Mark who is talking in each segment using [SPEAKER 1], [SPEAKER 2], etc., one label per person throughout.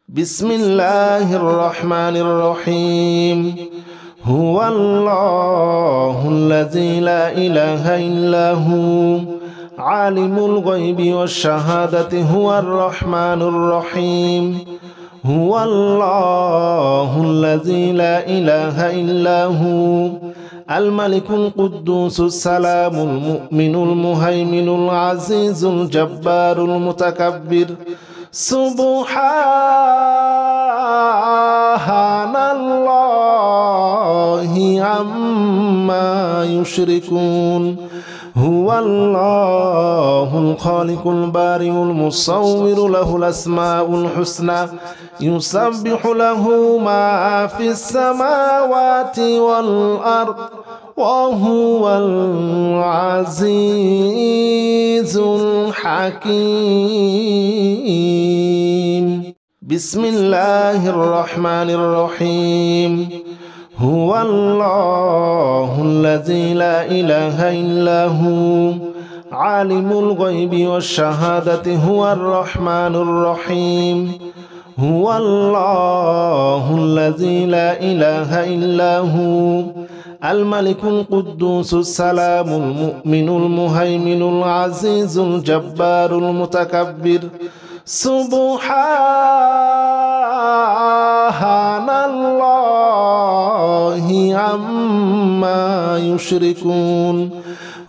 [SPEAKER 1] بسم الله الرحمن الرحيم. هو الله الذي لا إله إلا هو عالم الغيب والشهادة هو الرحمن الرحيم. هو الله الذي لا إله إلا هو الملك القدوس السلام المؤمن المهيمن العزيز الجبار المتكبر. سبحان الله عما يشركون. هو الله الخالق البارئ المصور له الأسماء الحسنى يسبح له ما في السماوات والأرض وهو العزيز الحكيم. بسم الله الرحمن الرحيم. هو الله الذي لا إله إلا هو عالم الغيب والشهادة هو الرحمن الرحيم. هو الله الذي لا إله إلا هو الملك القدوس السلام المؤمن المهيمن العزيز الجبار المتكبر. سبحان الله عما يشركون.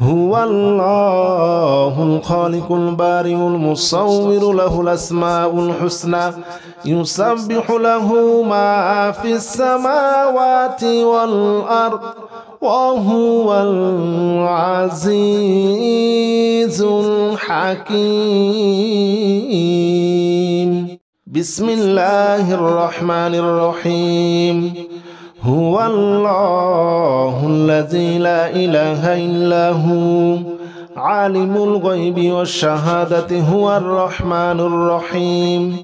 [SPEAKER 1] هو الله الخالق البارئ المصور له الأسماء الحسنى يسبح له ما في السماوات والأرض وهو العزيز الحكيم. بسم الله الرحمن الرحيم. هو الله الذي لا إله إلا هو عالم الغيب والشهادة هو الرحمن الرحيم.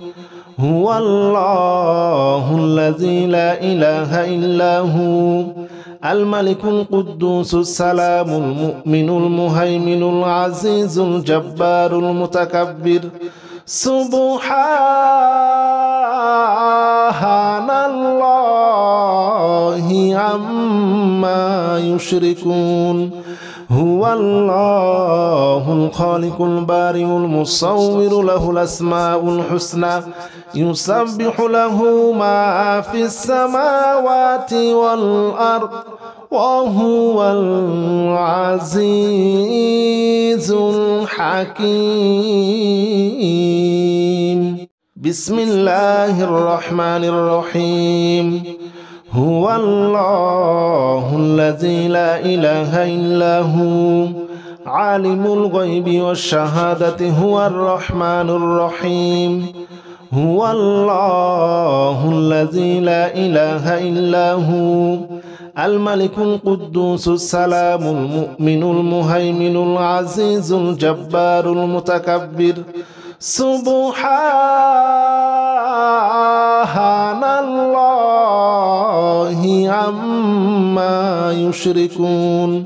[SPEAKER 1] هو الله الذي لا إله إلا هو الملك القدوس السلام المؤمن المهيمن العزيز الجبار المتكبر. سبحان الله عما يشركون. هو الله الخالق البارئ المصور له الأسماء الحسنى يسبح له ما في السماوات والأرض وهو العزيز الحكيم. بسم الله الرحمن الرحيم. هو الله الذي لا إله إلا هو عالم الغيب والشهادة هو الرحمن الرحيم. هو الله الذي لا إله إلا هو الملك القدوس السلام المؤمن المهيمن العزيز الجبار المتكبر. سبحان الله عما يشركون.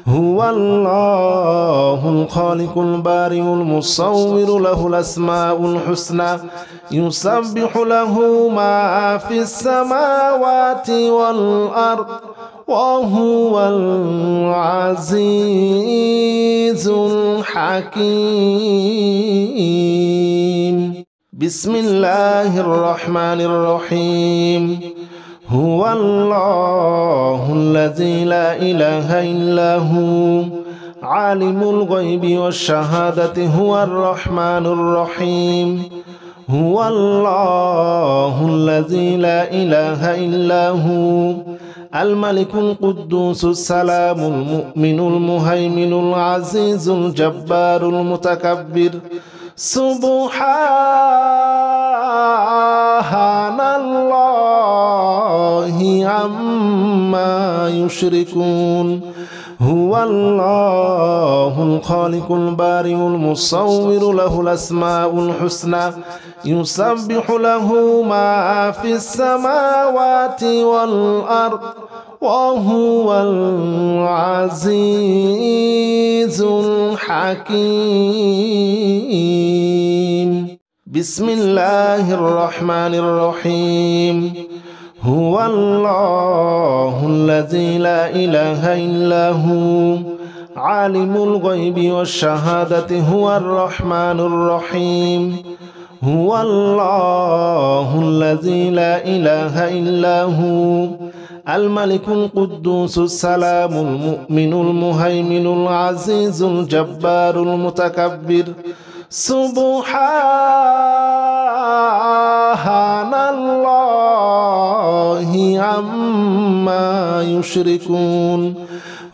[SPEAKER 1] هو الله الخالق البارئ المصور له الأسماء الحسنى يسبح له ما في السماوات والأرض وهو العزيز الحكيم. بسم الله الرحمن الرحيم. هو الله الذي لا إله إلا هو عالم الغيب والشهادة هو الرحمن الرحيم. هو الله الذي لا إله إلا هو الملك القدوس السلام المؤمن المهيمن العزيز الجبار المتكبر. سبحان الله عما يشركون. هو الله الخالق البارئ المصور له الأسماء الحسنى يسبح له ما في السماوات والأرض وهو العزيز الحكيم. بسم الله الرحمن الرحيم هو الله الذي لا إله إلا هو عالم الغيب والشهادة هو الرحمن الرحيم هو الله الذي لا إله إلا هو الملك القدوس السلام المؤمن المهيمن العزيز الجبار المتكبر سبحان الله عما يشركون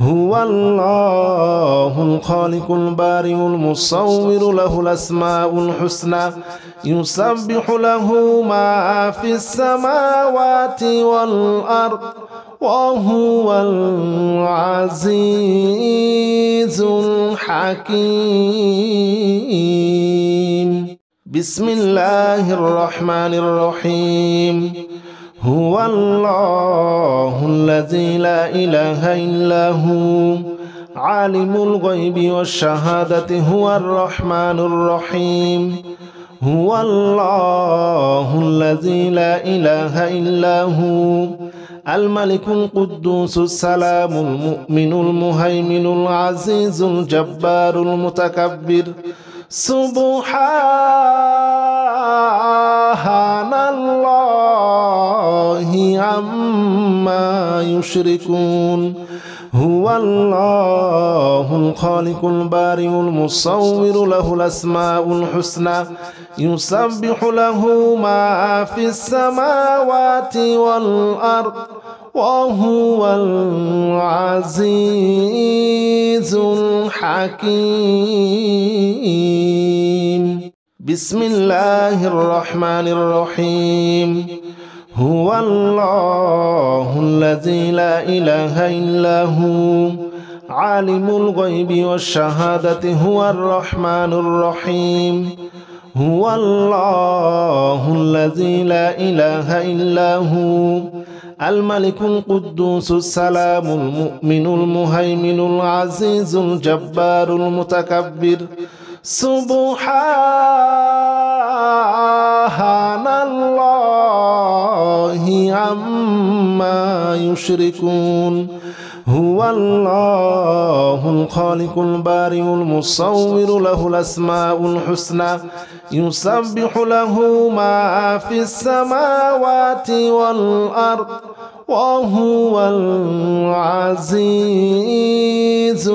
[SPEAKER 1] هو الله الخالق البارئ المصور له الأسماء الحسنى يسبح له ما في السماوات والأرض وهو العزيز الحكيم بسم الله الرحمن الرحيم هو الله الذي لا إله إلا هو عالم الغيب والشهادة هو الرحمن الرحيم هو الله الذي لا إله إلا هو الملك القدوس السلام المؤمن المهيمن العزيز الجبار المتكبر سبحان الله عما يشركون هو الله الخالق البارئ المصور له الأسماء الحسنى يسبح له ما في السماوات والأرض وهو العزيز الحكيم بسم الله الرحمن الرحيم هو الله الذي لا إله إلا هو عالم الغيب والشهادة هو الرحمن الرحيم هو الله الذي لا إله إلا هو الملك القدوس السلام المؤمن المهيمن العزيز الجبار المتكبر سبحان الله عما يشركون هو الله الخالق البارئ المصور له الأسماء الحسنى يسبح له ما في السماوات والأرض وهو العزيز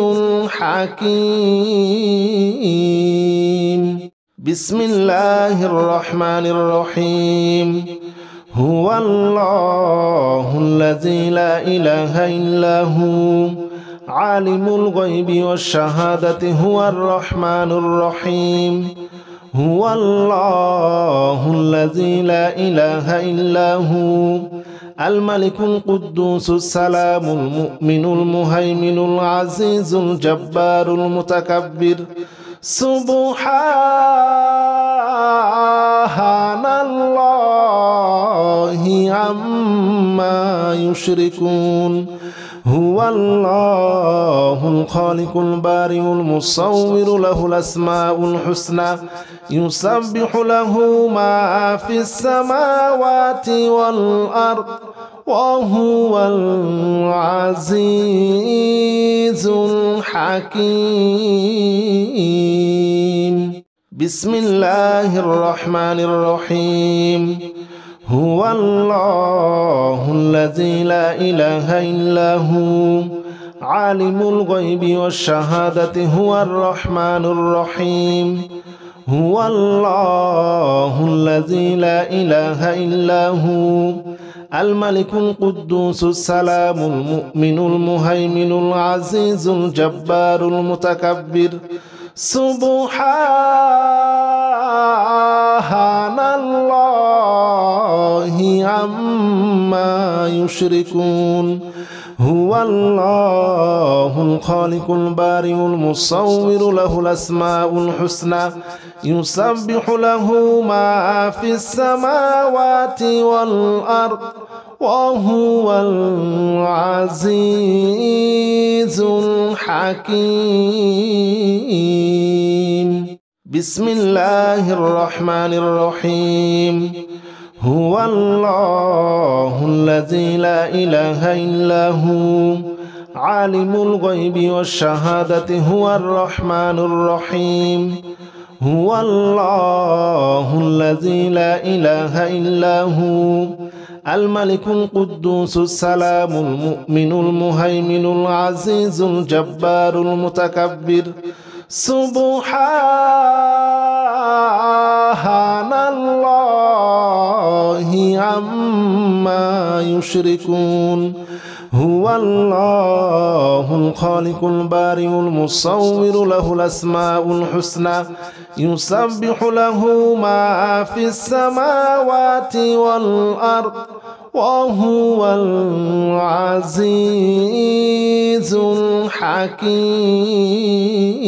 [SPEAKER 1] الحكيم بسم الله الرحمن الرحيم هو الله الذي لا إله إلا هو عالم الغيب والشهادة هو الرحمن الرحيم هو الله الذي لا إله إلا هو الملك القدوس السلام المؤمن المهيمن العزيز الجبار المتكبر سبحان الله عما يشركون هو الله الخالق البارئ المصور له الأسماء الحسنى يسبح له ما في السماوات والأرض وهو العزيز الحكيم بسم الله الرحمن الرحيم هو الله الذي لا إله إلا هو عالم الغيب والشهادة هو الرحمن الرحيم هو الله الذي لا إله إلا هو الملك القدوس السلام المؤمن المهيمن العزيز الجبار المتكبر سبحان الله عما يشركون هو الله الخالق البارئ المصور له الأسماء الحسنى يسبح له ما في السماوات والأرض وهو العزيز الحكيم بسم الله الرحمن الرحيم هو الله الذي لا إله إلا هو عالم الغيب والشهادة هو الرحمن الرحيم هو الله الذي لا إله إلا هو الملك القدوس السلام المؤمن المهيمن العزيز الجبار المتكبر سبحان الله عما يشركون هو الله الخالق البارئ المصور له الأسماء الحسنى يسبح له ما في السماوات والأرض وهو العزيز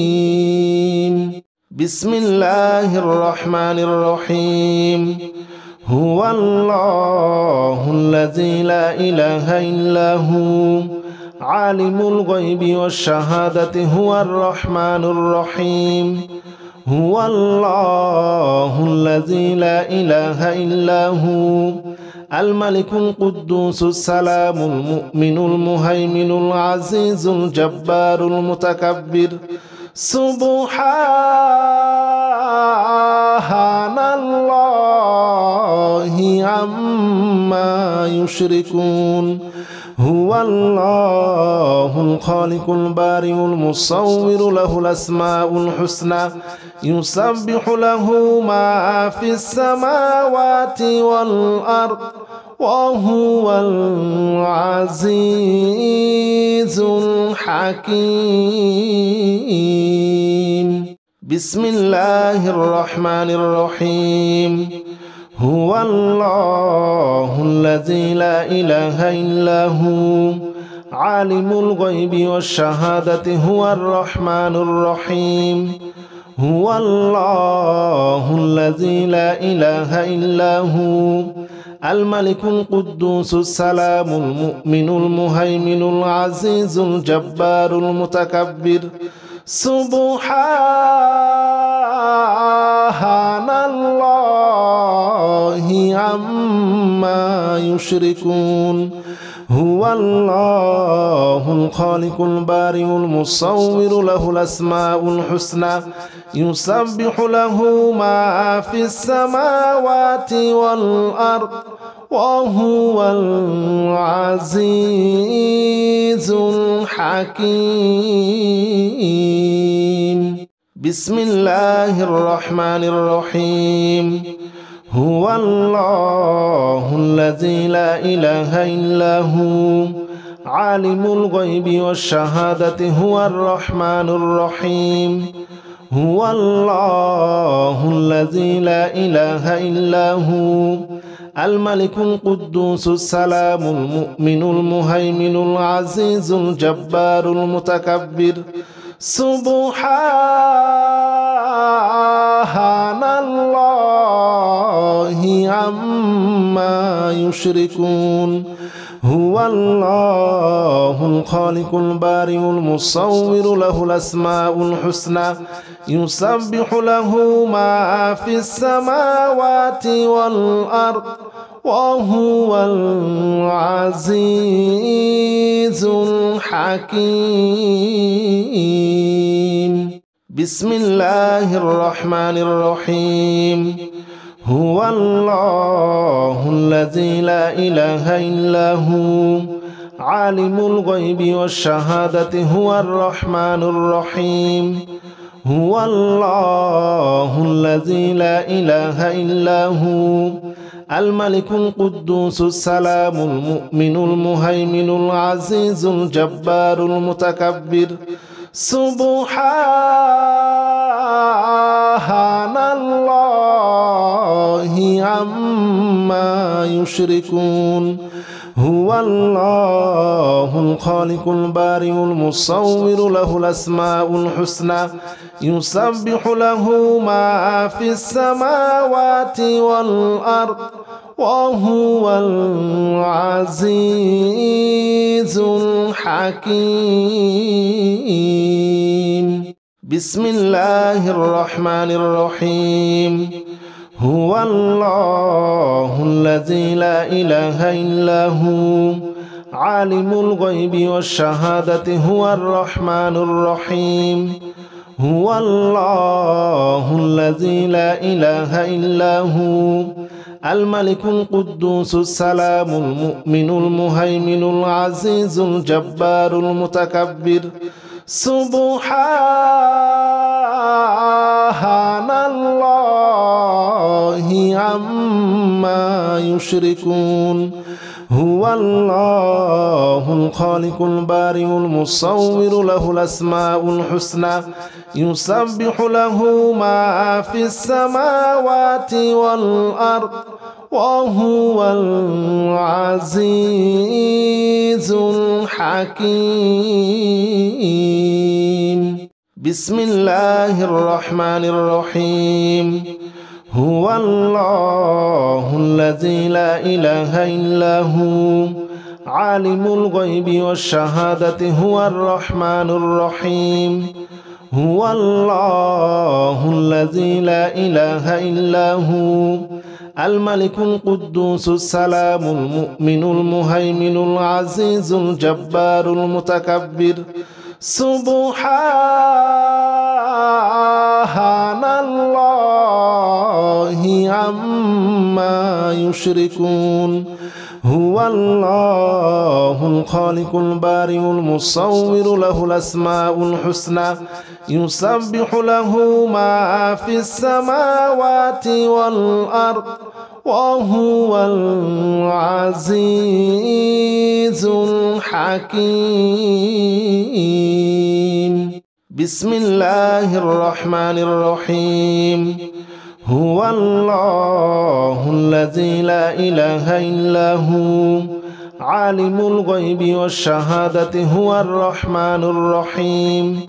[SPEAKER 1] الحكيم بسم الله الرحمن الرحيم هو الله الذي لا إله إلا هو عالم الغيب والشهادة هو الرحمن الرحيم هو الله الذي لا إله إلا هو الملك القدوس السلام المؤمن المهيمن العزيز الجبار المتكبر سبحان الله عما يشركون هو الله الخالق البارئ المصور له الأسماء الحسنى يسبح له ما في السماوات والأرض وهو العزيز الحكيم بسم الله الرحمن الرحيم هو الله الذي لا إله إلا هو عالم الغيب والشهادة هو الرحمن الرحيم هو الله الذي لا إله إلا هو الملك القدوس السلام المؤمن المهيمن العزيز الجبار المتكبر سبحان الله عما يشركون هو الله الخالق البارئ المصور له الأسماء الحسنى يسبح له ما في السماوات والأرض وهو العزيز الحكيم بسم الله الرحمن الرحيم هو الله الذي لا إله إلا هو عالم الغيب والشهادة هو الرحمن الرحيم هو الله الذي لا إله إلا هو الملك القدوس السلام المؤمن المهيمن العزيز الجبار المتكبر سبحان الله عما يشركون هو الله الخالق البارئ المصور له الأسماء الحسنى يسبح له ما في السماوات والأرض وهو العزيز الحكيم بسم الله الرحمن الرحيم هو الله الذي لا إله إلا هو عالم الغيب والشهادة هو الرحمن الرحيم هو الله الذي لا إله إلا هو الملك القدوس السلام المؤمن المهيمن العزيز الجبار المتكبر سبحان الله عما يشركون هو الله الخالق البارئ المصور له الأسماء الحسنى يسبح له ما في السماوات والأرض وهو العزيز الحكيم بسم الله الرحمن الرحيم هو الله الذي لا إله إلا هو عالم الغيب والشهادة هو الرحمن الرحيم هو الله الذي لا إله إلا هو الملك القدوس السلام المؤمن المهيمن العزيز الجبار المتكبر سبحان الله عما يشركون هو الله الخالق البارئ المصور له الأسماء الحسنى يسبح له ما في السماوات والأرض وهو العزيز الحكيم بسم الله الرحمن الرحيم هو الله الذي لا إله إلا هو عالم الغيب والشهادة هو الرحمن الرحيم هو الله الذي لا إله إلا هو الملك القدوس السلام المؤمن المهيمن العزيز الجبار المتكبر سبحان الله عما يشركون هو الله الخالق البارئ المصور له الأسماء الحسنى يسبح له ما في السماوات والأرض وهو العزيز الحكيم بسم الله الرحمن الرحيم هو الله الذي لا إله إلا هو عالم الغيب والشهادة هو الرحمن الرحيم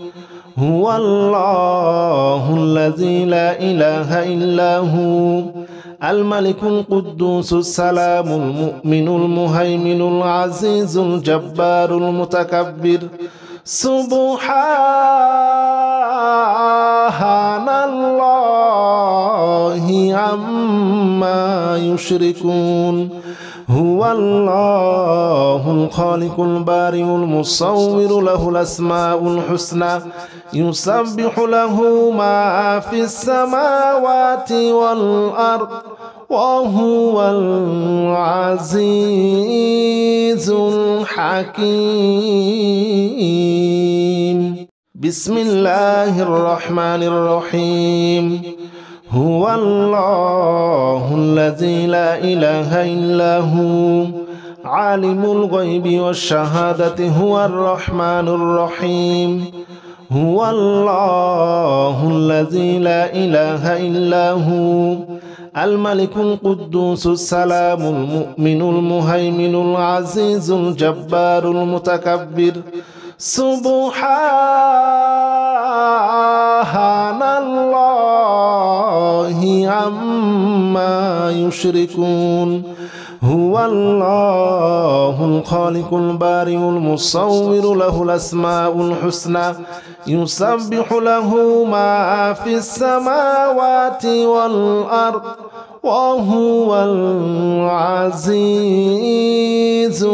[SPEAKER 1] هو الله الذي لا إله إلا هو الملك القدوس السلام المؤمن المهيمن العزيز الجبار المتكبر سبحان الله عما يشركون هو الله الخالق البارئ المصور له الأسماء الحسنى يسبح له ما في السماوات والأرض وهو العزيز الحكيم بسم الله الرحمن الرحيم هو الله الذي لا إله إلا هو عالم الغيب والشهادة هو الرحمن الرحيم هو الله الذي لا إله إلا هو الملك القدوس السلام المؤمن المهيمن العزيز الجبار المتكبر سبحان الله عما يشركون هو الله الخالق البارئ المصور له الأسماء الحسنى يسبح له ما في السماوات والأرض وهو العزيز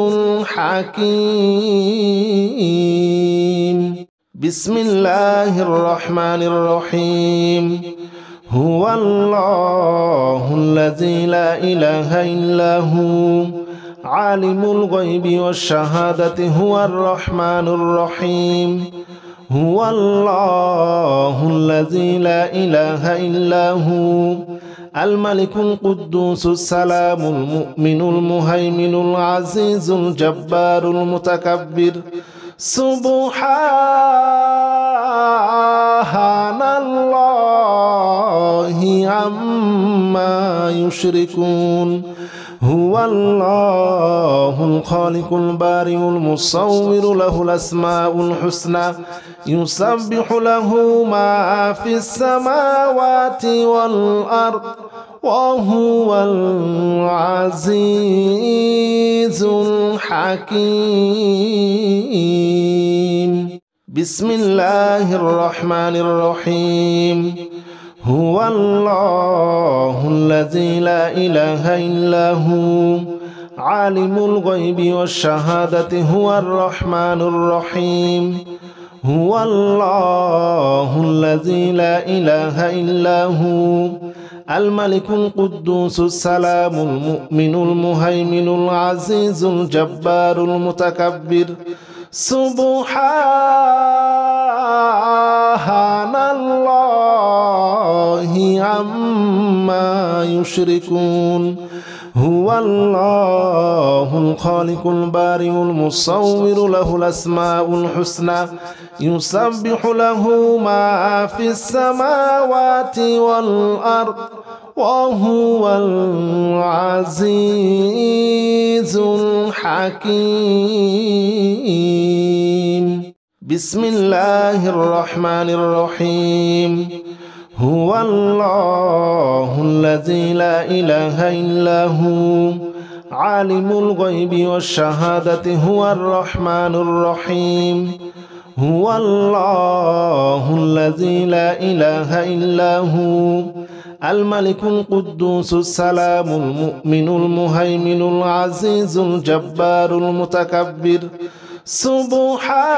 [SPEAKER 1] الحكيم بسم الله الرحمن الرحيم هو الله الذي لا إله إلا هو عالم الغيب والشهادة هو الرحمن الرحيم هو الله الذي لا إله إلا هو الملك القدوس السلام المؤمن المهيمن العزيز الجبار المتكبر سبحان الله عما يشركون هو الله الخالق البارئ المصور له الأسماء الحسنى يسبح له ما في السماوات والأرض وهو العزيز الحكيم بسم الله الرحمن الرحيم هو الله الذي لا إله إلا هو عالم الغيب والشهادة هو الرحمن الرحيم هو الله الذي لا إله إلا هو الملك القدوس السلام المؤمن المهيمن العزيز الجبار المتكبر سبحان الله عما يشركون هو الله الخالق البارئ المصور له الأسماء الحسنى يسبح له ما في السماوات والأرض وهو العزيز الحكيم بسم الله الرحمن الرحيم هو الله الذي لا إله إلا هو عالم الغيب والشهادة هو الرحمن الرحيم هو الله الذي لا إله إلا هو الملك القدوس السلام المؤمن المهيمن العزيز الجبار المتكبر سبحان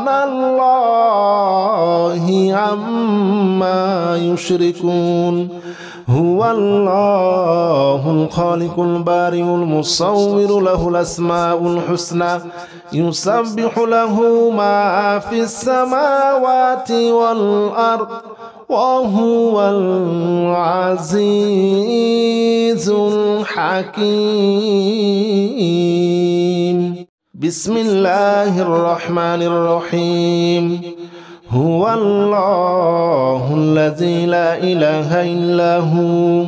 [SPEAKER 1] الله عما يشركون هو الله الخالق البارئ المصور له الأسماء الحسنى يسبح له ما في السماوات والأرض وهو العزيز الحكيم بسم الله الرحمن الرحيم هو الله الذي لا إله إلا هو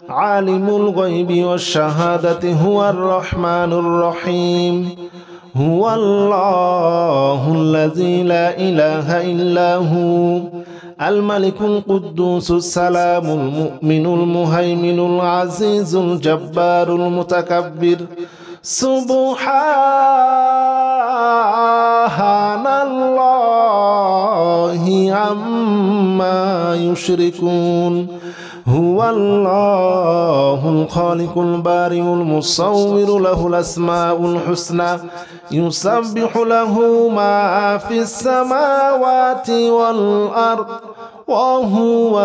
[SPEAKER 1] عالم الغيب والشهادة هو الرحمن الرحيم هو الله الذي لا إله إلا هو الملك القدوس السلام المؤمن المهيمن العزيز الجبار المتكبر سبحان الله عما يشركون هو الله الخالق البارئ المصور له الأسماء الحسنى يسبح له ما في السماوات والأرض وهو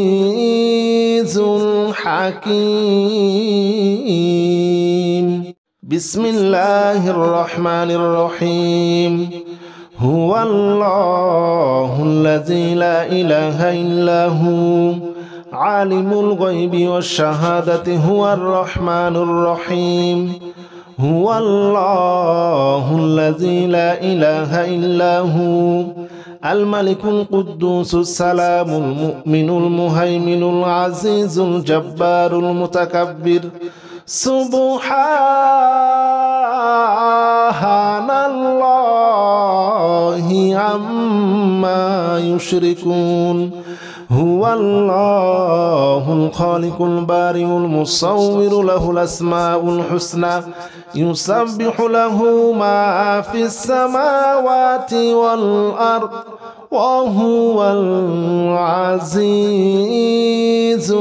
[SPEAKER 1] العزيز الحكيم بسم الله الرحمن الرحيم هو الله الذي لا إله إلا هو عالم الغيب والشهادة هو الرحمن الرحيم هو الله الذي لا إله إلا هو الملك القدوس السلام المؤمن المهيمن العزيز الجبار المتكبر سبحان الله عما يشركون هو الله الخالق البارئ المصور له الأسماء الحسنى يسبح له ما في السماوات والأرض وهو العزيز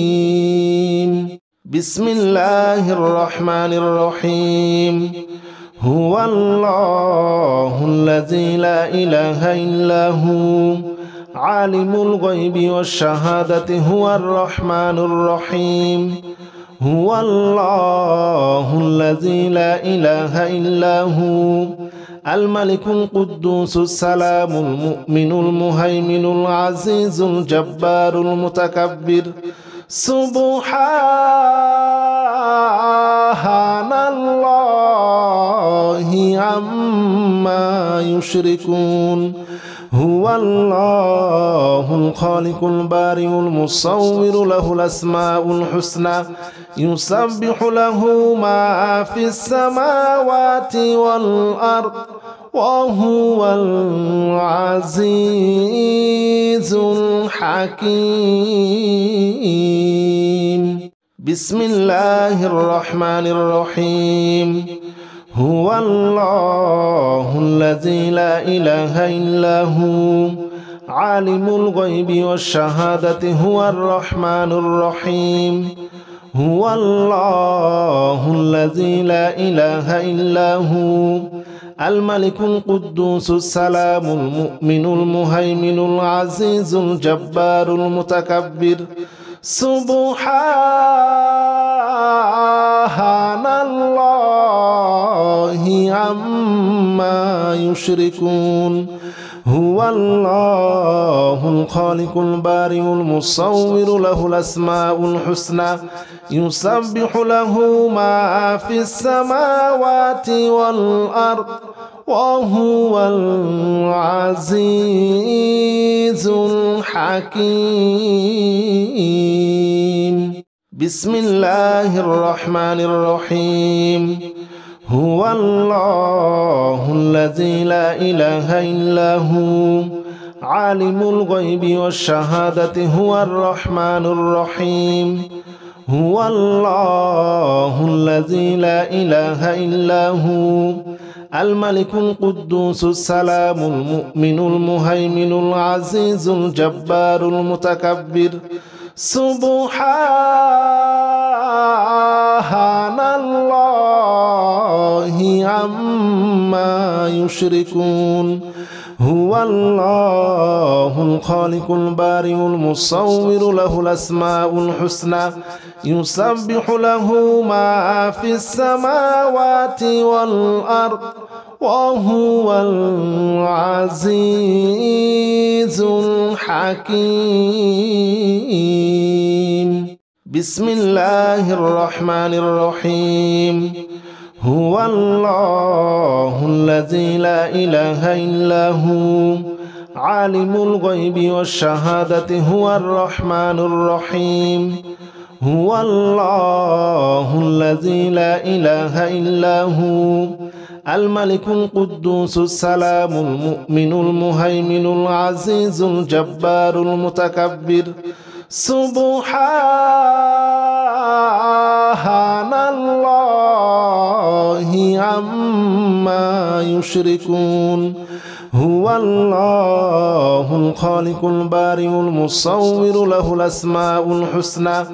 [SPEAKER 1] الحكيم بسم الله الرحمن الرحيم هو الله الذي لا إله إلا هو عالم الغيب والشهادة هو الرحمن الرحيم هو الله الذي لا إله إلا هو الملك القدوس السلام المؤمن المهيمن العزيز الجبار المتكبر سبحان الله عما يشركون هو الله الخالق البارئ المصور له الأسماء الحسنى يسبح له ما في السماوات والأرض وهو العزيز الحكيم بسم الله الرحمن الرحيم هو الله الذي لا إله إلا هو عالم الغيب والشهادة هو الرحمن الرحيم هو الله الذي لا إله إلا هو الملك القدوس السلام المؤمن المهيمن العزيز الجبار المتكبر سبحان الله عما يشركون هو الله الخالق البارئ المصور له الأسماء الحسنى يسبح له ما في السماوات والأرض وهو العزيز الحكيم بسم الله الرحمن الرحيم هو الله الذي لا إله إلا هو عالم الغيب والشهادة هو الرحمن الرحيم هو الله الذي لا إله إلا هو الملك القدوس السلام المؤمن المهيمن العزيز الجبار المتكبر سبحان الله عما يشركون هو الله الخالق البارئ المصور له الأسماء الحسنى يسبح له ما في السماوات والأرض وهو العزيز الحكيم بسم الله الرحمن الرحيم هو الله الذي لا إله إلا هو عالم الغيب والشهادة هو الرحمن الرحيم هو الله الذي لا إله إلا هو الملك القدوس السلام المؤمن المهيمن العزيز الجبار المتكبر سبحان الله عما يشركون هو الله الخالق البارئ المصور له الأسماء الحسنى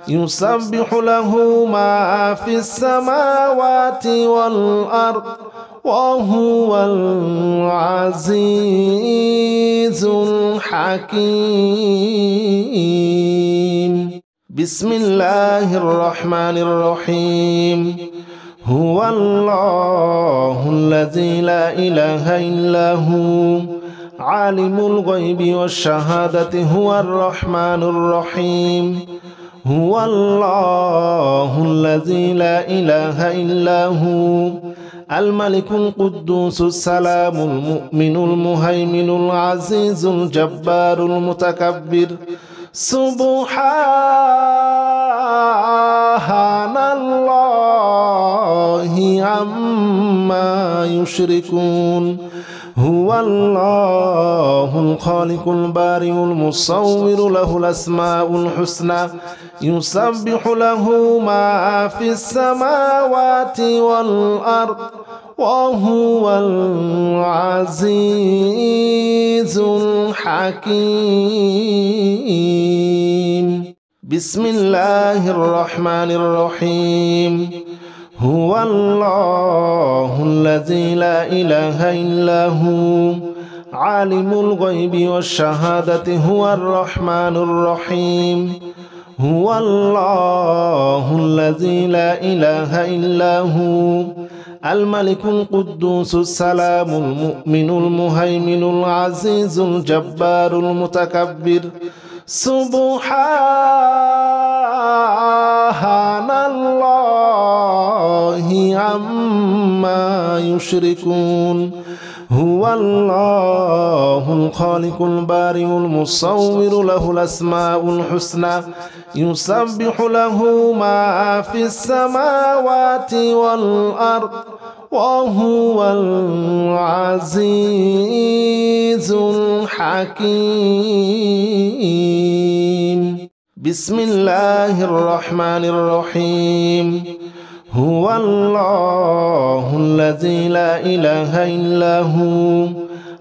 [SPEAKER 1] يسبح له ما في السماوات والأرض وهو العزيز الحكيم بسم الله الرحمن الرحيم هو الله الذي لا إله إلا هو عالم الغيب والشهادة هو الرحمن الرحيم هو الله الذي لا إله إلا هو الملك القدوس السلام المؤمن المهيمن العزيز الجبار المتكبر سبحان الله عما يشركون هو الله الخالق البارئ المصور له الأسماء الحسنى يسبح له ما في السماوات والأرض وهو العزيز الحكيم بسم الله الرحمن الرحيم هو الله الذي لا إله إلا هو عالم الغيب والشهادة هو الرحمن الرحيم هو الله الذي لا إله إلا هو الملك القدوس السلام المؤمن المهيمن العزيز الجبار المتكبر سبحان الله عما يشركون هو الله الخالق البارئ المصور له الأسماء الحسنى يسبح له ما في السماوات والأرض وهو العزيز الحكيم بسم الله الرحمن الرحيم هو الله الذي لا إله إلا هو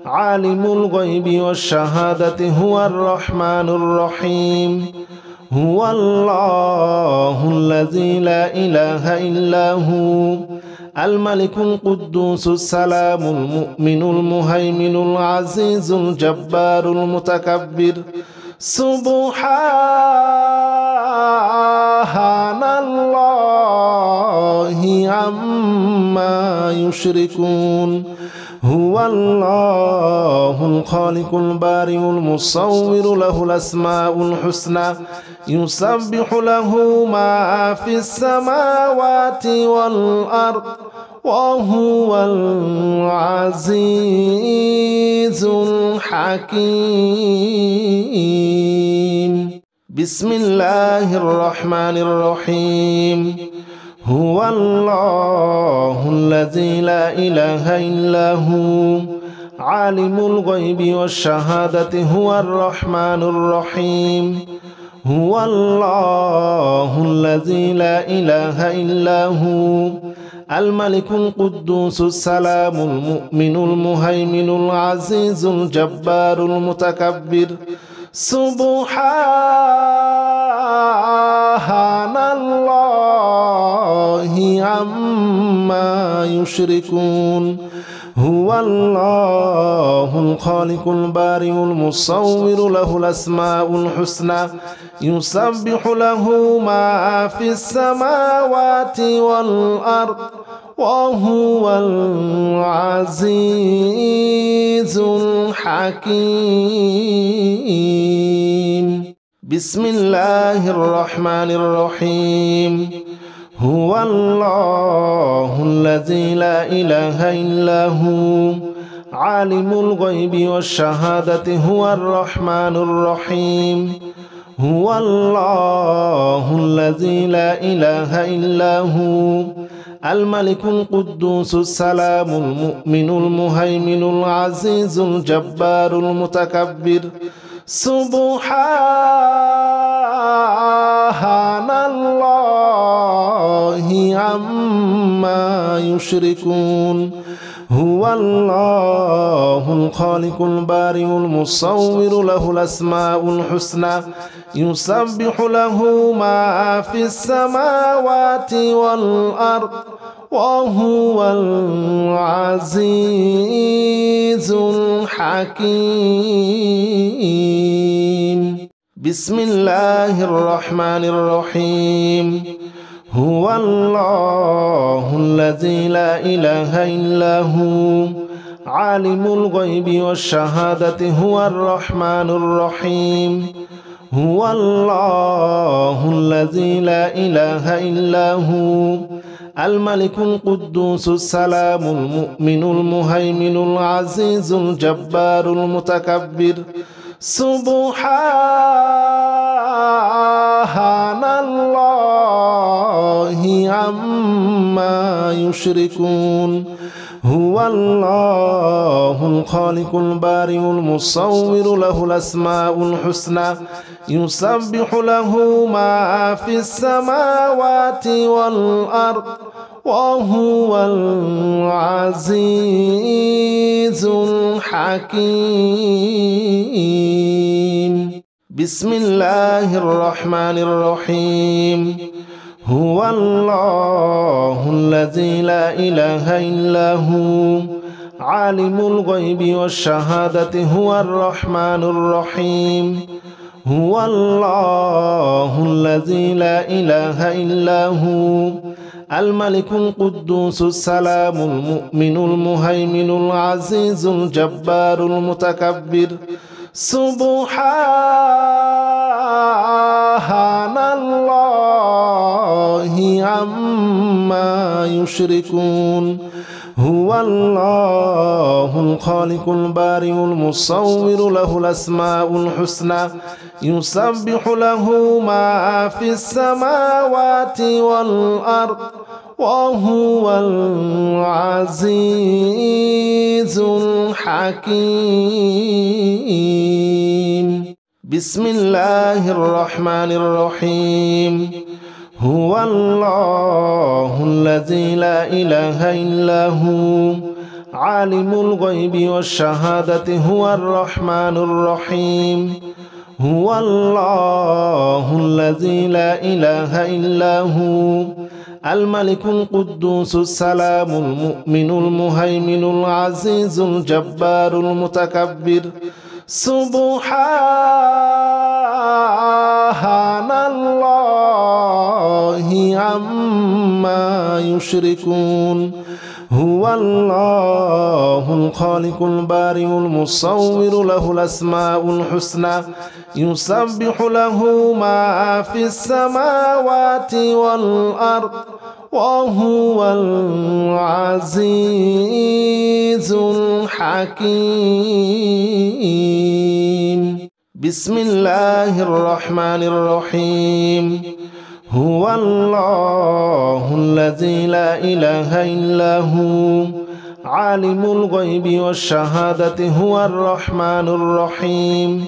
[SPEAKER 1] عالم الغيب والشهادة هو الرحمن الرحيم هو الله الذي لا إله إلا هو الملك القدوس السلام المؤمن المهيمن العزيز الجبار المتكبر سبحان الله عما يشركون هو الله الخالق البارئ المصور له الأسماء الحسنى يسبح له ما في السماوات والأرض وهو العزيز الحكيم بسم الله الرحمن الرحيم هو الله الذي لا إله إلا هو عالم الغيب والشهادة هو الرحمن الرحيم هو الله الذي لا إله إلا هو الملك القدوس السلام المؤمن المهيمن العزيز الجبار المتكبر سبحان الله عما يشركون هو الله الخالق البارئ المصور له الأسماء الحسنى يسبح له ما في السماوات والأرض وهو العزيز الحكيم بسم الله الرحمن الرحيم هو الله الذي لا إله إلا هو عالم الغيب والشهادة هو الرحمن الرحيم هو الله الذي لا إله إلا هو الملك القدوس السلام المؤمن المهيمن العزيز الجبار المتكبر سبحان الله عما يشركون هو الله الخالق البارئ المصور له الأسماء الحسنى يسبح له ما في السماوات والأرض وهو العزيز الحكيم بسم الله الرحمن الرحيم هو الله الذي لا إله إلا هو عالم الغيب والشهادة هو الرحمن الرحيم هو الله الذي لا إله إلا هو الملك القدوس السلام المؤمن المهيمن العزيز الجبار المتكبر سبحان الله عما يشركون هو الله الخالق البارئ المصور له الأسماء الحسنى يسبح له ما في السماوات والأرض وهو العزيز الحكيم بسم الله الرحمن الرحيم هو الله الذي لا إله إلا هو عالم الغيب والشهادة هو الرحمن الرحيم هو الله الذي لا إله إلا هو الملك القدوس السلام المؤمن المهيمن العزيز الجبار المتكبر سبحان الله عما يشركون هو الله الخالق البارئ المصور له الأسماء الحسنى يسبح له ما في السماوات والأرض وهو العزيز الحكيم بسم الله الرحمن الرحيم هو الله الذي لا إله إلا هو عالم الغيب والشهادة هو الرحمن الرحيم هو الله الذي لا إله إلا هو الملك القدوس السلام المؤمن المهيمن العزيز الجبار المتكبر سبحان الله عما يشركون هو الله الخالق البارئ المصور له الأسماء الحسنى يسبح له ما في السماوات والأرض وهو العزيز الحكيم بسم الله الرحمن الرحيم هو الله الذي لا إله إلا هو عالم الغيب والشهادة هو الرحمن الرحيم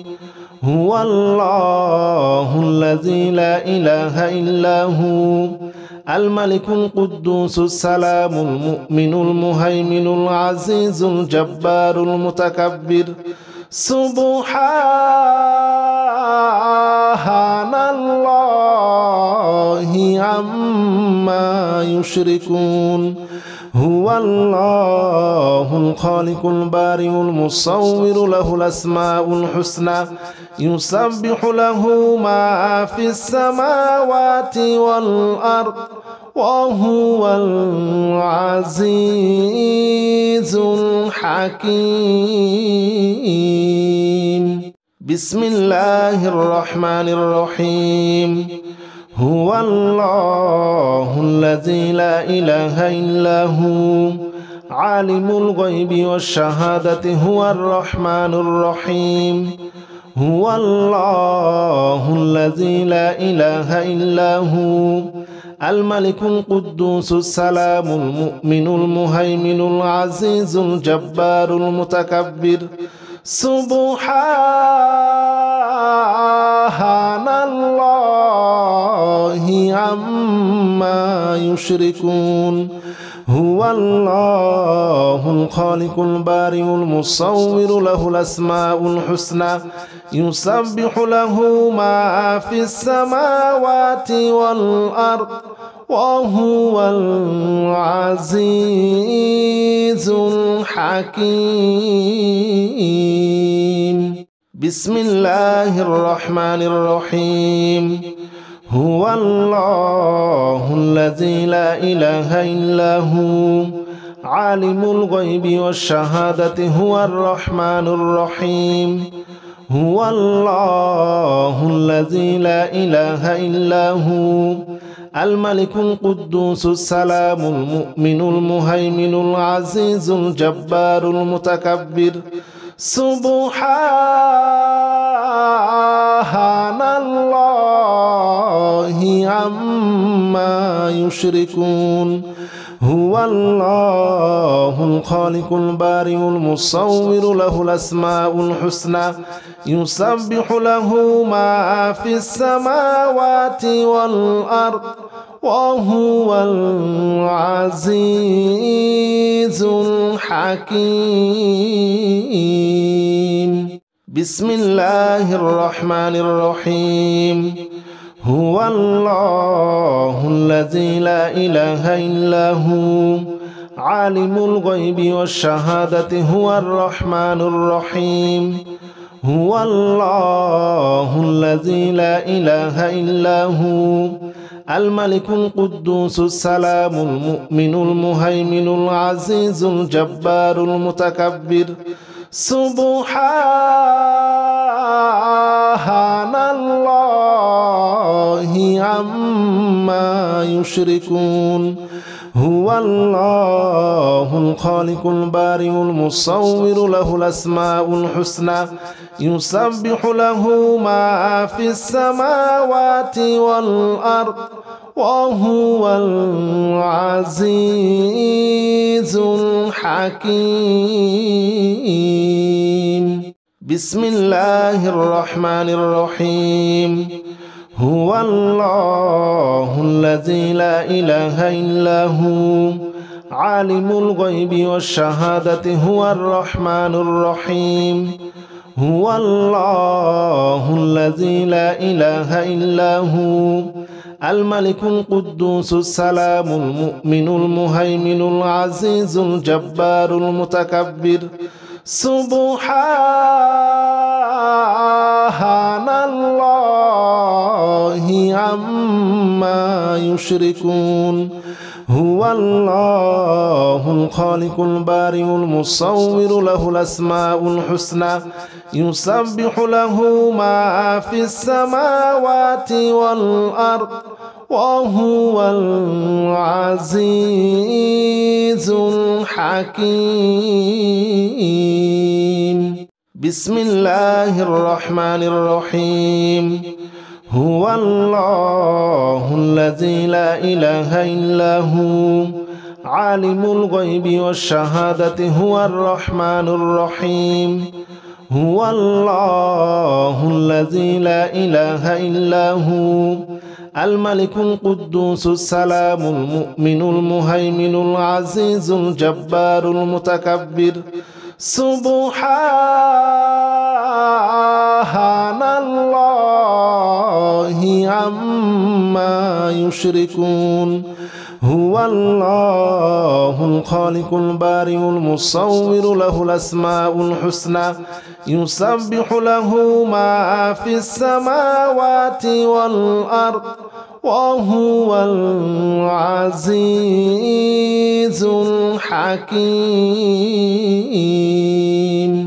[SPEAKER 1] هو الله الذي لا إله إلا هو الملك القدوس السلام المؤمن المهيمن العزيز الجبار المتكبر سبحان الله عما يشركون هو الله الخالق البارئ المصور له الأسماء الحسنى يسبح له ما في السماوات والأرض وهو العزيز الحكيم بسم الله الرحمن الرحيم هو الله الذي لا إله إلا هو عالم الغيب والشهادة هو الرحمن الرحيم هو الله الذي لا إله إلا هو الملك القدوس السلام المؤمن المهيمن العزيز الجبار المتكبر سبحان الله عما يشركون هو الله الخالق البارئ المصور له الأسماء الحسنى يسبح له ما في السماوات والأرض وهو العزيز الحكيم بسم الله الرحمن الرحيم هو الله الذي لا إله إلا هو عالم الغيب والشهادة هو الرحمن الرحيم هو الله الذي لا إله إلا هو الملك القدوس السلام المؤمن المهيمن العزيز الجبار المتكبر سبحان الله عما يشركون هو الله الخالق البارئ المصور له الأسماء الحسنى يسبح له ما في السماوات والأرض وهو العزيز الحكيم بسم الله الرحمن الرحيم هو الله الذي لا إله إلا هو عالم الغيب والشهادة هو الرحمن الرحيم هو الله الذي لا إله إلا هو الملك القدوس السلام المؤمن المهيمن العزيز الجبار المتكبر سبحان الله عما يشركون هو الله الخالق البارئ المصور له الأسماء الحسنى يسبح له ما في السماوات والأرض وهو العزيز الحكيم بسم الله الرحمن الرحيم هو الله الذي لا إله إلا هو عالم الغيب والشهادة هو الرحمن الرحيم هو الله الذي لا إله إلا هو الملك القدوس السلام المؤمن المهيمن العزيز الجبار المتكبر سبحان الله عما يشركون هو الله الخالق البارئ المصور له الأسماء الحسنى يسبح له ما في السماوات والأرض وهو العزيز الحكيم بسم الله الرحمن الرحيم هو الله الذي لا إله إلا هو عالم الغيب والشهادة هو الرحمن الرحيم هو الله الذي لا إله إلا هو الملك القدوس السلام المؤمن المهيمن العزيز الجبار المتكبر سبحان الله عما يشركون هو الله الخالق البارئ المصور له الأسماء الحسنى يسبح له ما في السماوات والأرض وهو العزيز الحكيم